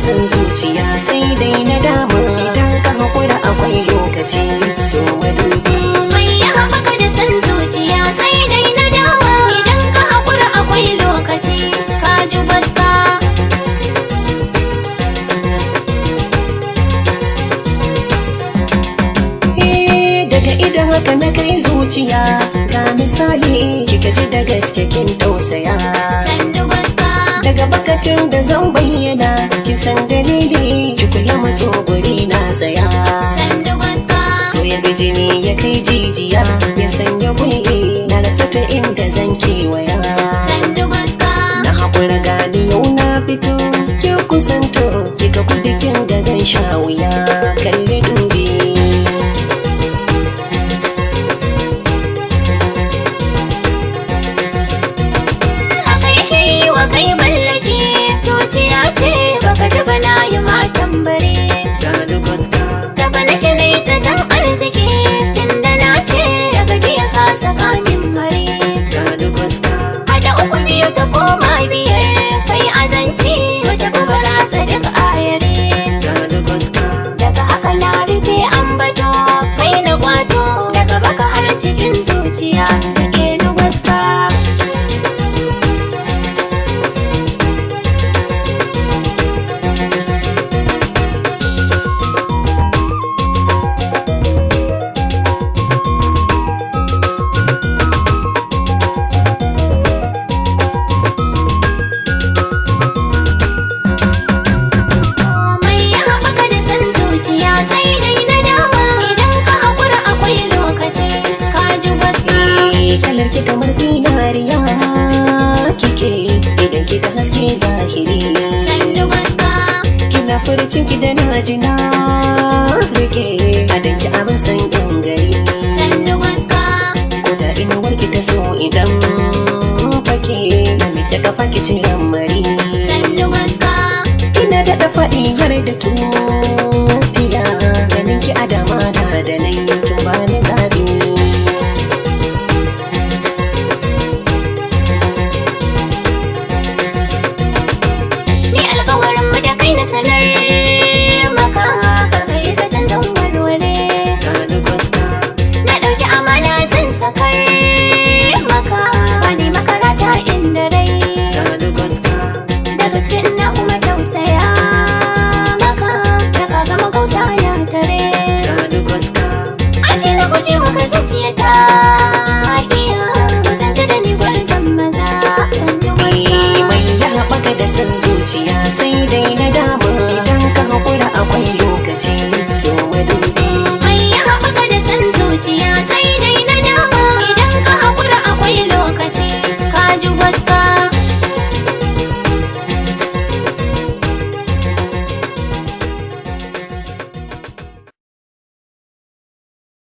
san zuciya sai dai na dama. Idan ka haƙura akwai lokaci so madubi. Mai ya haɓaka da san zuciya sai dai na dama. Idan ka haƙura akwai lokaci ka ji basta. Daga idan haka na kai zuciya ga misali kika ji da gaske kin tausaya. Sandu basta. Daga bakatun da zan bayyana kisan dalili ki kula matso guri na tsaya. Sandu basta. So ya bi jini ya kai jijiya ya sanya kulli na rasa ta inda zan kewaya. Sandu basta. Na haƙura gani yau na fito ki kusanto kika kudikin da zan sha wuya kalli dubi. Haka yake yi wa kai mallaki. Zuciya ce baka ji bana yi matan bare. Gani gaska Gaba nake nesa dan arziki. Tunda na ce ya gaji ya kasa kamin mare. gani gaska Hada uku biyu ta koma biyar. Kai azanci wata gobara sadaka ayare. gani gaska Daga haka na rufe ambato. Kai na kwato daga baka har cikin zuciya. Rike ni gwaska. Mai ya haɓaka da san zuciya sai dai na dama. Idan ka haƙura akwai lokaci ka ji gwaska. kalar ki kamar zinariya kike idan kika haske zahiri. Sandu gwaska. Kina furcin ki da najina rike adan ki abin san yan gari. Sandu gwaska. Ko da inuwar ki ta so idan fake na mi ta kafa ki ciran mari. Sandu gwaska. Ina daɗa faɗi har da tutiya ganin ki adama na da nai kin bani zabi. Ni alƙawarin mu da kai na sanar.